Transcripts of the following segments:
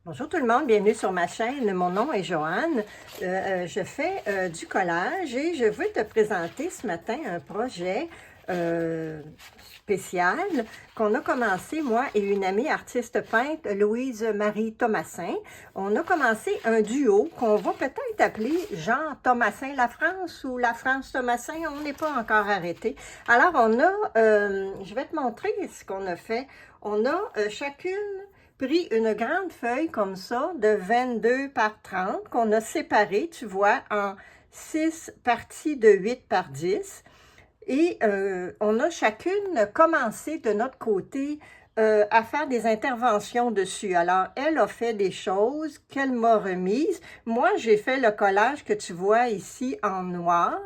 Bonjour tout le monde, bienvenue sur ma chaîne. Mon nom est Joanne. Je fais du collage et je veux te présenter ce matin un projet spécial qu'on a commencé, moi et une amie artiste peintre, Louise-Marie Thomassin. On a commencé un duo qu'on va peut-être appeler Jean Thomassin La France ou La France Thomassin, on n'est pas encore arrêté. Alors je vais te montrer ce qu'on a fait. On a chacune pris une grande feuille comme ça de 22 par 30 qu'on a séparée, tu vois, en 6 parties de 8 par 10. Et on a chacune commencé de notre côté à faire des interventions dessus. Alors, elle a fait des choses qu'elle m'a remises. Moi, j'ai fait le collage que tu vois ici en noir.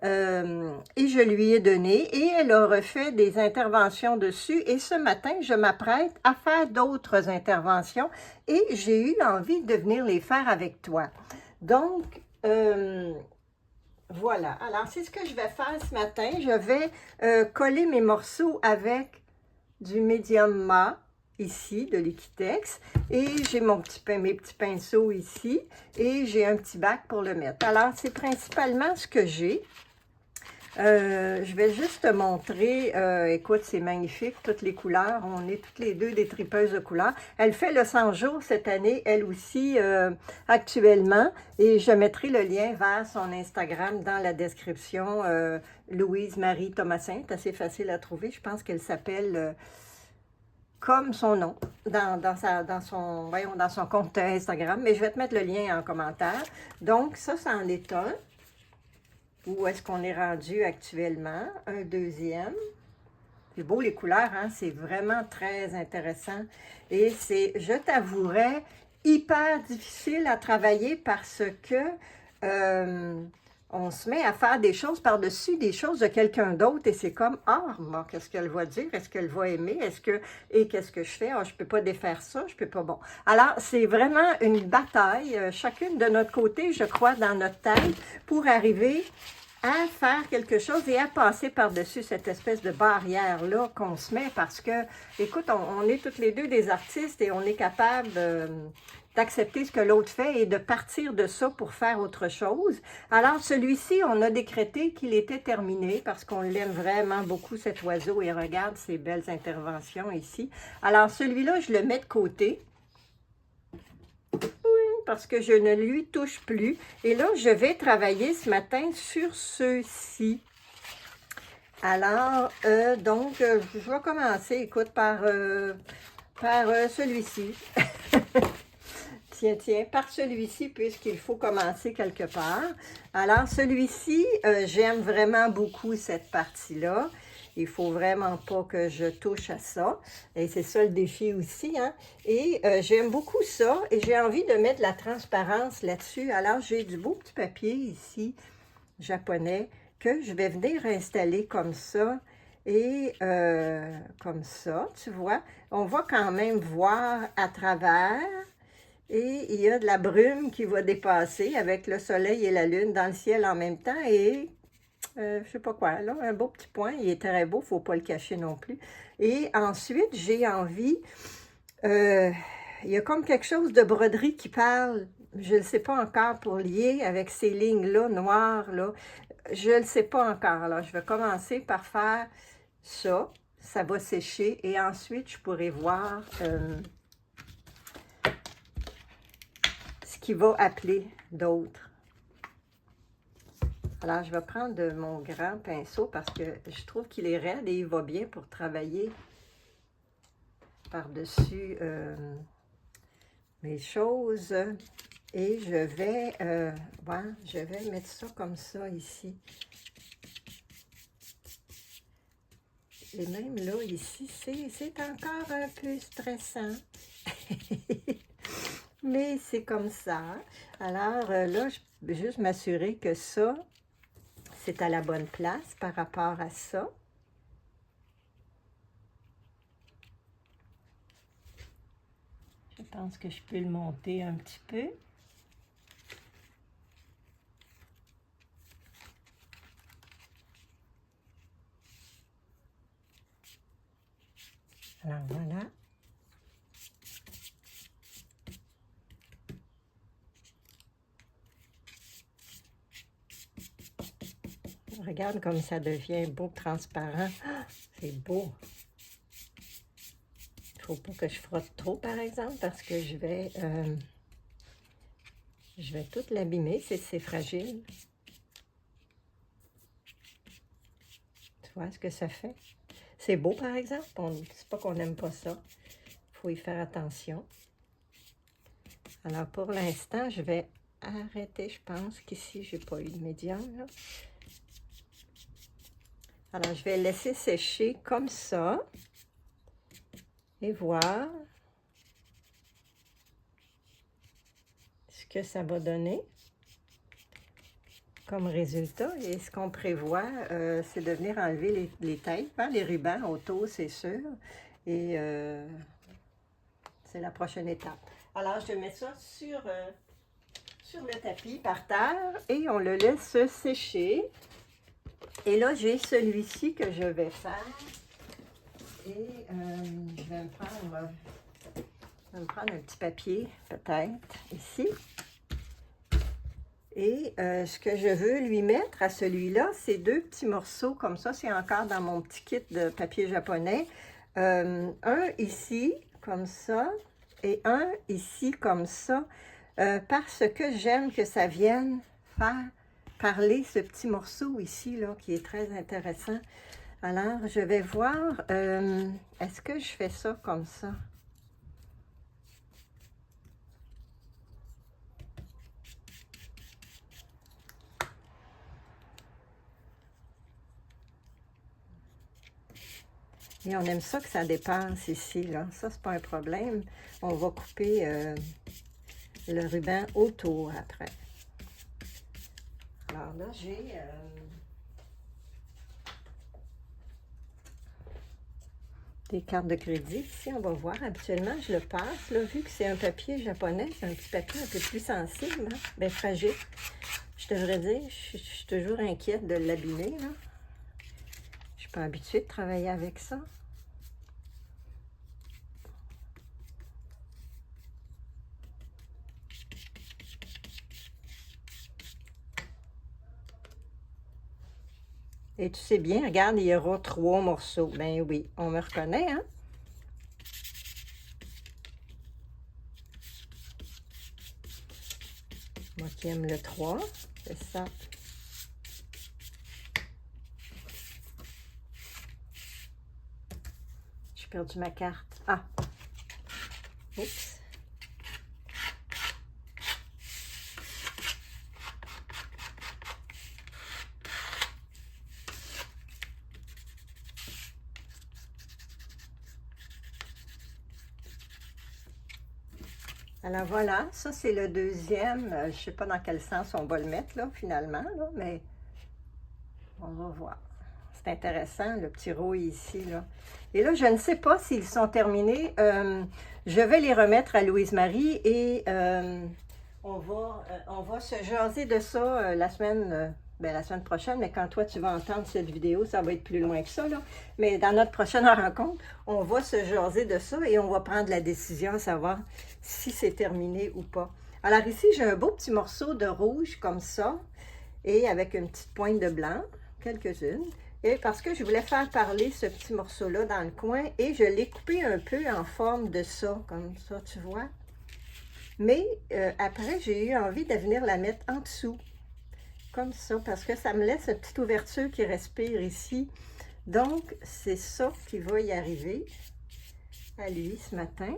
Et je lui ai donné et elle a refait des interventions dessus et ce matin, je m'apprête à faire d'autres interventions et j'ai eu envie de venir les faire avec toi. Donc, voilà. Alors, c'est ce que je vais faire ce matin. Je vais coller mes morceaux avec du médium mat ici, de l'Equitex, et j'ai mes petits pinceaux ici et j'ai un petit bac pour le mettre. Alors, c'est principalement ce que j'ai. Je vais juste te montrer, écoute, c'est magnifique, toutes les couleurs, on est toutes les deux des tripeuses de couleurs. Elle fait le 100 jours cette année, elle aussi, actuellement, et je mettrai le lien vers son Instagram dans la description, Louise-Marie Thomassin, c'est assez facile à trouver, je pense qu'elle s'appelle comme son nom, dans son compte Instagram, mais je vais te mettre le lien en commentaire. Donc, ça, c'en est un. Où est-ce qu'on est rendu actuellement? Un deuxième. C'est beau les couleurs, hein? C'est vraiment très intéressant. Et c'est, je t'avouerais, hyper difficile à travailler parce que on se met à faire des choses par-dessus des choses de quelqu'un d'autre et c'est comme, ah, bon, qu'est-ce qu'elle va dire? Est-ce qu'elle va aimer? Et qu'est-ce que je fais? Ah, je ne peux pas défaire ça, je ne peux pas, bon. Alors, c'est vraiment une bataille, chacune de notre côté, je crois, dans notre tête, pour arriver à faire quelque chose et à passer par-dessus cette espèce de barrière-là qu'on se met parce que, écoute, on est toutes les deux des artistes et on est capable d'accepter ce que l'autre fait et de partir de ça pour faire autre chose. Alors, celui-ci, on a décrété qu'il était terminé parce qu'on l'aime vraiment beaucoup, cet oiseau, et regarde ses belles interventions ici. Alors, celui-là, je le mets de côté parce que je ne lui touche plus. Et là, je vais travailler ce matin sur ceux-ci. Alors, je vais commencer, écoute, par celui-ci. Tiens, par celui-ci, puisqu'il faut commencer quelque part. Alors, celui-ci, j'aime vraiment beaucoup cette partie-là. Il ne faut vraiment pas que je touche à ça. Et c'est ça le défi aussi, hein. Et j'aime beaucoup ça. Et j'ai envie de mettre de la transparence là-dessus. Alors, j'ai du beau petit papier ici, japonais, que je vais venir installer comme ça. Et comme ça, tu vois. On va quand même voir à travers. Et il y a de la brume qui va dépasser avec le soleil et la lune dans le ciel en même temps. Et je sais pas quoi, là, un beau petit point. Il est très beau, il ne faut pas le cacher non plus. Et ensuite, j'ai envie, il y a comme quelque chose de broderie qui parle. Je ne sais pas encore pour lier avec ces lignes-là, noires, là. Je ne le sais pas encore. Alors, je vais commencer par faire ça. Ça va sécher. Et ensuite, je pourrai voir ce qui va appeler d'autres. Alors, je vais prendre mon grand pinceau parce que je trouve qu'il est raide et il va bien pour travailler par-dessus mes choses. Et je vais mettre ça comme ça ici. Et même là, ici, c'est encore un peu stressant. Mais c'est comme ça. Alors là, je vais juste m'assurer que ça, c'est à la bonne place par rapport à ça. Je pense que je peux le monter un petit peu. Alors voilà. regarde comme ça devient beau, transparent. Ah, c'est beau. Il ne faut pas que je frotte trop, par exemple, parce que je vais tout l'abîmer, c'est fragile. Tu vois ce que ça fait? C'est beau, par exemple. C'est pas qu'on n'aime pas ça. Il faut y faire attention. Alors, pour l'instant, je vais arrêter. Je pense qu'ici, je n'ai pas eu de médium, là. Alors, je vais laisser sécher comme ça. Et voir ce que ça va donner comme résultat. Et ce qu'on prévoit, c'est de venir enlever les têtes, hein, les rubans autour, c'est sûr. Et c'est la prochaine étape. Alors, je mets ça sur le tapis, par terre, et on le laisse sécher. Et là, j'ai celui-ci que je vais faire. Et je vais me prendre un petit papier, peut-être, ici. Et ce que je veux lui mettre à celui-là, c'est 2 petits morceaux comme ça. C'est encore dans mon petit kit de papier japonais. Un ici, comme ça, et un ici, comme ça, parce que j'aime que ça vienne faire parler ce petit morceau ici, là, qui est très intéressant. Alors, je vais voir, est-ce que je fais ça comme ça? Et on aime ça que ça dépasse ici, là. Ça, c'est pas un problème. On va couper le ruban autour après. Alors là, j'ai des cartes de crédit. Ici, on va voir. Habituellement, je le passe, là, vu que c'est un papier japonais. C'est un petit papier un peu plus sensible, hein? Bien fragile. Je devrais dire, je suis toujours inquiète de l'abîmer, là. Je suis pas habituée de travailler avec ça. Et tu sais bien, regarde, il y aura 3 morceaux. Ben oui, on me reconnaît, hein? Moi qui aime le 3, c'est ça. J'ai perdu ma carte. Ah! Oups! Alors voilà, ça c'est le deuxième. Je ne sais pas dans quel sens on va le mettre là, finalement, là, mais on va voir. C'est intéressant, le petit rouille ici, là. Et là, je ne sais pas s'ils sont terminés. Je vais les remettre à Louise-Marie et on va se jaser de ça la semaine prochaine. Mais quand toi, tu vas entendre cette vidéo, ça va être plus loin que ça, là. Mais dans notre prochaine rencontre, on va se jaser de ça et on va prendre la décision à savoir si c'est terminé ou pas. Alors ici, j'ai un beau petit morceau de rouge comme ça et avec une petite pointe de blanc, quelques-unes. Et parce que je voulais faire parler ce petit morceau-là dans le coin et je l'ai coupé un peu en forme de ça, comme ça, tu vois. Mais après, j'ai eu envie de venir la mettre en dessous, comme ça, parce que ça me laisse une petite ouverture qui respire ici. Donc, c'est ça qui va y arriver à lui ce matin.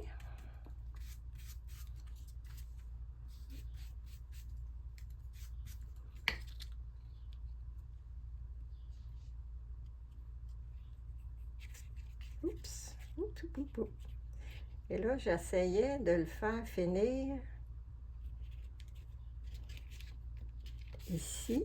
Oups! Et là, j'essayais de le faire finir ici.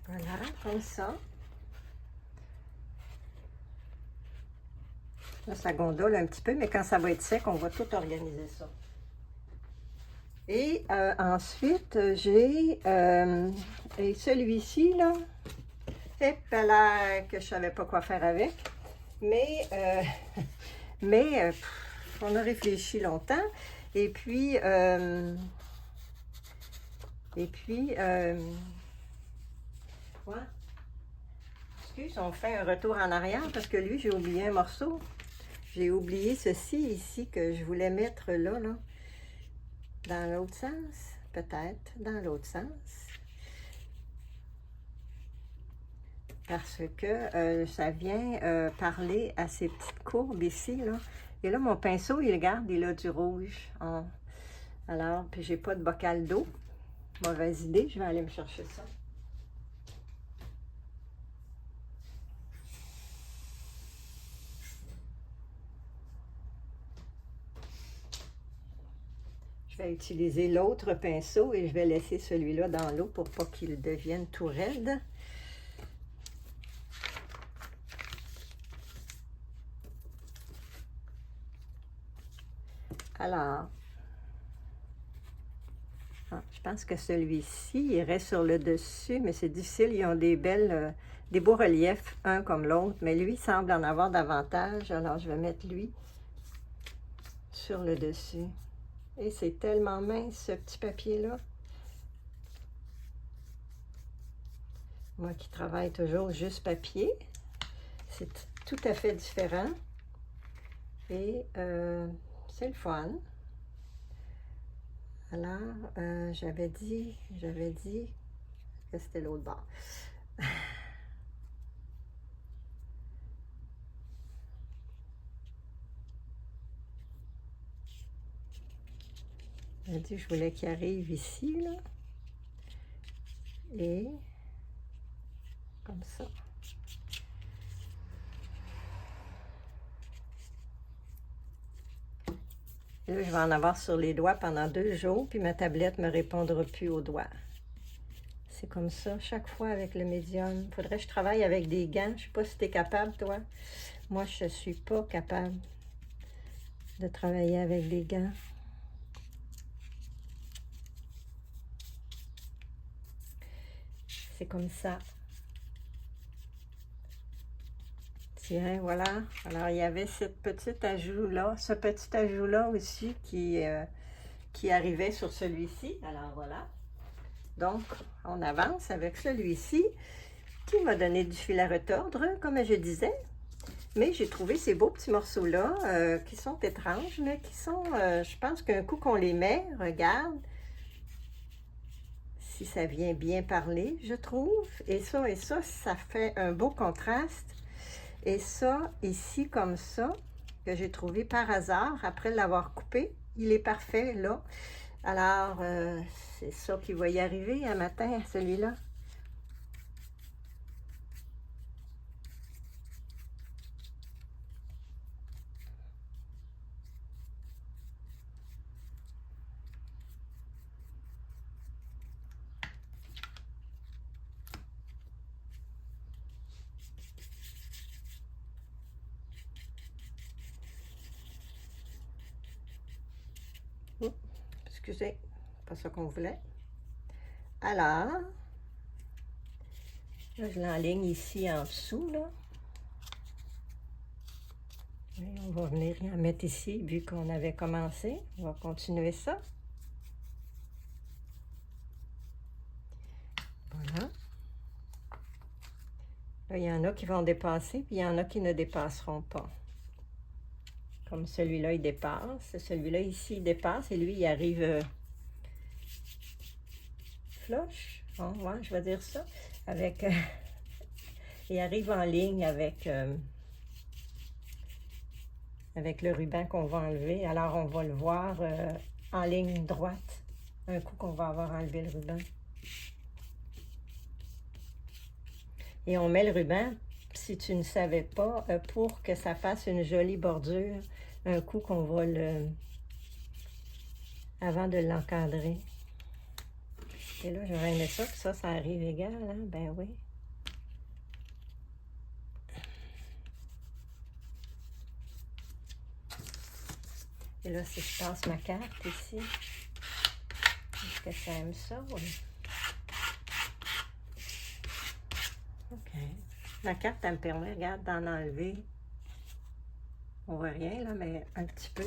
Voilà, comme ça. Là, ça gondole un petit peu, mais quand ça va être sec, on va tout organiser ça. Et ensuite, j'ai et celui-ci, là, et là, que je savais pas quoi faire avec. Mais, on a réfléchi longtemps. Et puis, ouais. Excuse, on fait un retour en arrière parce que lui, j'ai oublié un morceau. J'ai oublié ceci ici que je voulais mettre là, là. Dans l'autre sens, peut-être, dans l'autre sens. Parce que ça vient parler à ces petites courbes ici, là. Et là, mon pinceau, il regarde, il a du rouge. Alors, puis j'ai pas de bocal d'eau. Mauvaise idée, je vais aller me chercher ça. Je vais utiliser l'autre pinceau et je vais laisser celui-là dans l'eau pour pas qu'il devienne tout raide. Alors, je pense que celui-ci irait sur le dessus, mais c'est difficile. Ils ont des beaux reliefs, un comme l'autre, mais lui semble en avoir davantage. Alors, je vais mettre lui sur le dessus. Et c'est tellement mince, ce petit papier-là. Moi qui travaille toujours juste papier, c'est tout à fait différent. Et c'est le fun. Alors, j'avais dit que c'était l'autre bord. J'ai dit que je voulais qu'il arrive ici, là. Et comme ça. Et là, je vais en avoir sur les doigts pendant 2 jours, puis ma tablette ne me répondra plus aux doigts. C'est comme ça, chaque fois avec le médium. Il faudrait que je travaille avec des gants. Je ne sais pas si tu es capable, toi. Moi, je ne suis pas capable de travailler avec des gants. C'est comme ça. Tiens, voilà. Alors, il y avait cette petite ajout-là, ce petit ajout-là aussi qui arrivait sur celui-ci. Alors, voilà. Donc, on avance avec celui-ci qui m'a donné du fil à retordre, comme je disais. Mais j'ai trouvé ces beaux petits morceaux-là qui sont étranges, mais qui sont, je pense qu'un coup qu'on les met, regarde, si ça vient bien parler, je trouve. Et ça, ça fait un beau contraste. Et ça, ici, comme ça, que j'ai trouvé par hasard, après l'avoir coupé, il est parfait, là. Alors, c'est ça qui va y arriver un matin, celui-là. Oh, excusez, pas ça qu'on voulait. Alors, là, je l'enligne ici en dessous, là. Et on va venir en mettre ici, vu qu'on avait commencé. On va continuer ça. Voilà. Là, il y en a qui vont dépasser, puis il y en a qui ne dépasseront pas. Comme celui-là, il dépasse. Celui-là, ici, il dépasse. Et lui, il arrive flush. Bon, ouais, je vais dire ça. Avec... il arrive en ligne avec le ruban qu'on va enlever. Alors, on va le voir en ligne droite. Un coup qu'on va avoir enlevé le ruban. Et on met le ruban, si tu ne savais pas, pour que ça fasse une jolie bordure. Un coup qu'on va le... avant de l'encadrer. Et là, j'aurais aimé ça, que ça arrive égal, hein? Ben oui. Et là, si je passe ma carte ici, que ça aime ça, oui. OK. La carte, elle me permet, regarde, d'en enlever. On voit rien, là, mais un petit peu.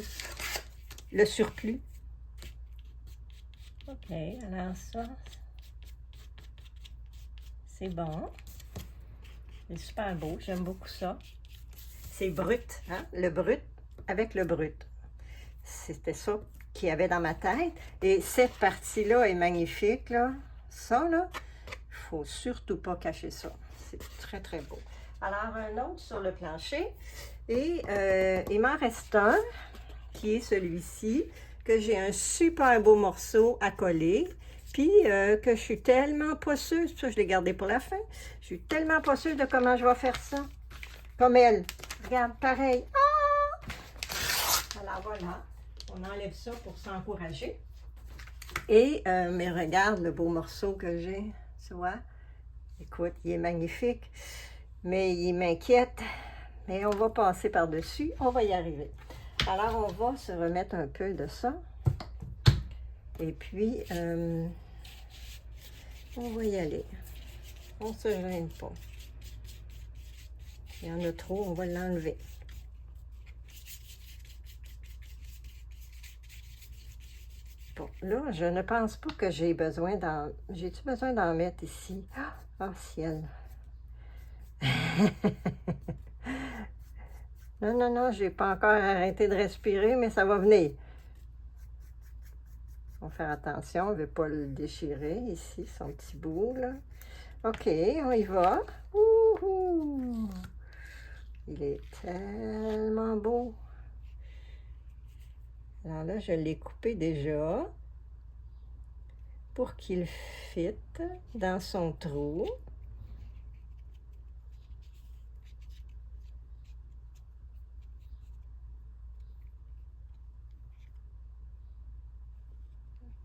Le surplus. OK, alors ça, c'est bon. C'est super beau, j'aime beaucoup ça. C'est brut, hein? Le brut avec le brut. C'était ça qu'il y avait dans ma tête. Et cette partie-là est magnifique, là. Ça, là, il ne faut surtout pas cacher ça. C'est très, très beau. Alors, un autre sur le plancher. Et il m'en reste un, qui est celui-ci, que j'ai un super beau morceau à coller. Puis que je suis tellement pas sûre, ça je l'ai gardé pour la fin, je suis tellement pas sûre de comment je vais faire ça. Comme elle. Regarde, pareil. Ah! Alors voilà, on enlève ça pour s'encourager. Et, mais regarde le beau morceau que j'ai, tu vois. Écoute, il est magnifique, mais il m'inquiète. Mais on va passer par-dessus, on va y arriver. Alors, on va se remettre un peu de ça. Et puis, on va y aller. On ne se gêne pas. Il y en a trop, on va l'enlever. Bon, là, je ne pense pas que j'ai besoin d'en... J'ai-tu besoin d'en mettre ici? Ah, ciel! Non, non, non, j'ai pas encore arrêté de respirer, mais ça va venir. On va faire attention, on ne veut pas le déchirer ici, son petit bout, là. OK, on y va. Ouhou! Il est tellement beau. Alors là, je l'ai coupé déjà pour qu'il fitte dans son trou.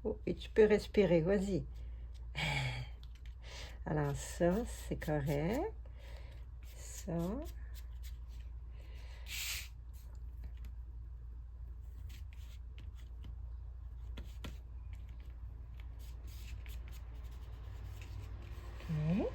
Oh, et tu peux respirer, vas-y. Alors ça, c'est correct. Ça. OK.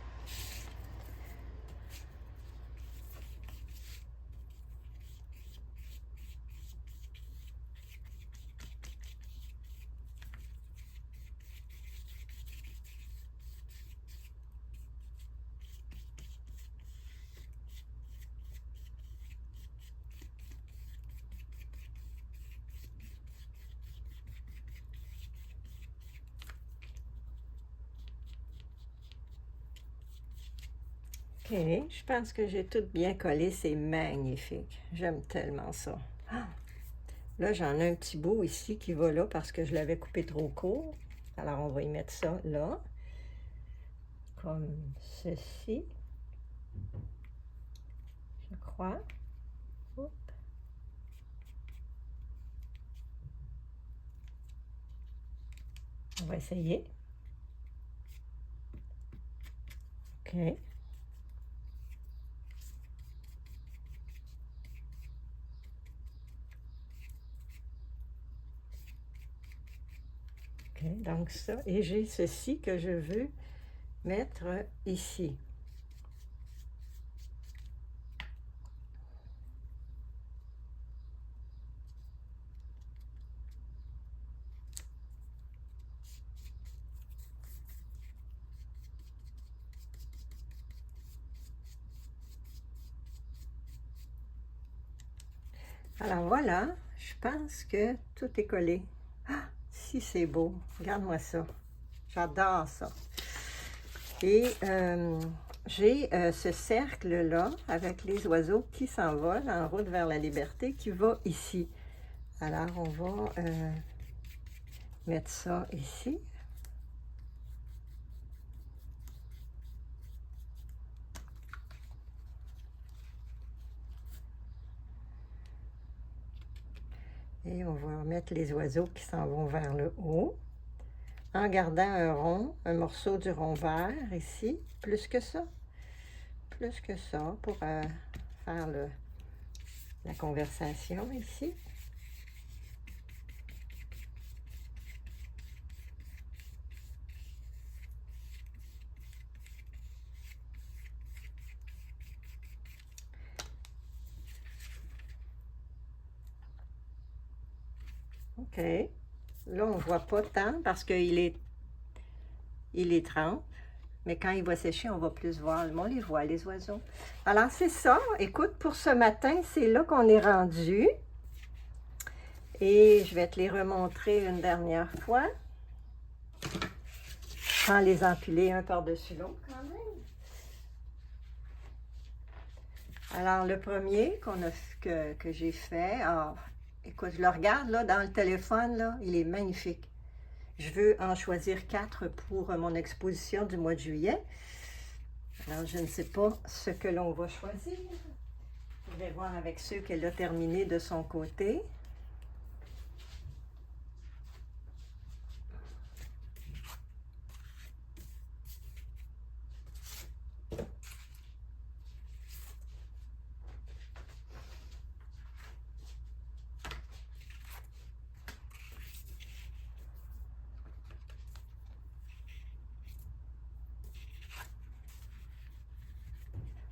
OK, je pense que j'ai tout bien collé, c'est magnifique. J'aime tellement ça. Ah! Là, j'en ai un petit bout ici qui va là parce que je l'avais coupé trop court. Alors, on va y mettre ça là, comme ceci, je crois. Oups. On va essayer. OK. OK, donc ça, et j'ai ceci que je veux mettre ici. Alors voilà, je pense que tout est collé. Ah, si c'est beau, regarde-moi ça. J'adore ça. Et j'ai ce cercle-là avec les oiseaux qui s'envolent en route vers la liberté qui va ici. Alors on va mettre ça ici. Et on va mettre les oiseaux qui s'en vont vers le haut. En gardant un rond, un morceau du rond vert ici, plus que ça pour faire la conversation ici. OK. Là, on ne voit pas tant parce qu'il est 30. Mais quand il va sécher, on va plus voir. On les voit, les oiseaux. Alors, c'est ça. Écoute, pour ce matin, c'est là qu'on est rendu. Et je vais te les remontrer une dernière fois. Sans les empiler un par-dessus l'autre quand même. Alors, le premier que j'ai fait, écoute, je le regarde là, dans le téléphone, là, il est magnifique. Je veux en choisir 4 pour mon exposition du mois de juillet. Alors, je ne sais pas ce que l'on va choisir. Je vais voir avec ceux qu'elle a terminé de son côté.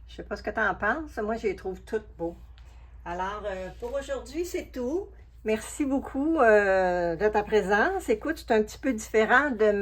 Je ne sais pas ce que tu en penses. Moi, je les trouve toutes beaux. Alors, pour aujourd'hui, c'est tout. Merci beaucoup de ta présence. Écoute, c'est un petit peu différent de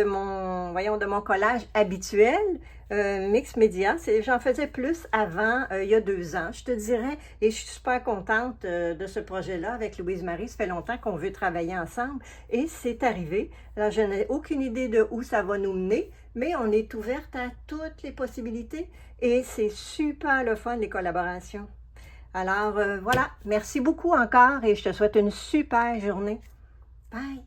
mon collage habituel. Mix Média, j'en faisais plus avant, il y a 2 ans, je te dirais, et je suis super contente de ce projet-là avec Louise-Marie. Ça fait longtemps qu'on veut travailler ensemble et c'est arrivé. Alors, je n'ai aucune idée de où ça va nous mener, mais on est ouverte à toutes les possibilités et c'est super le fun, les collaborations. Alors, voilà, merci beaucoup encore et je te souhaite une super journée. Bye!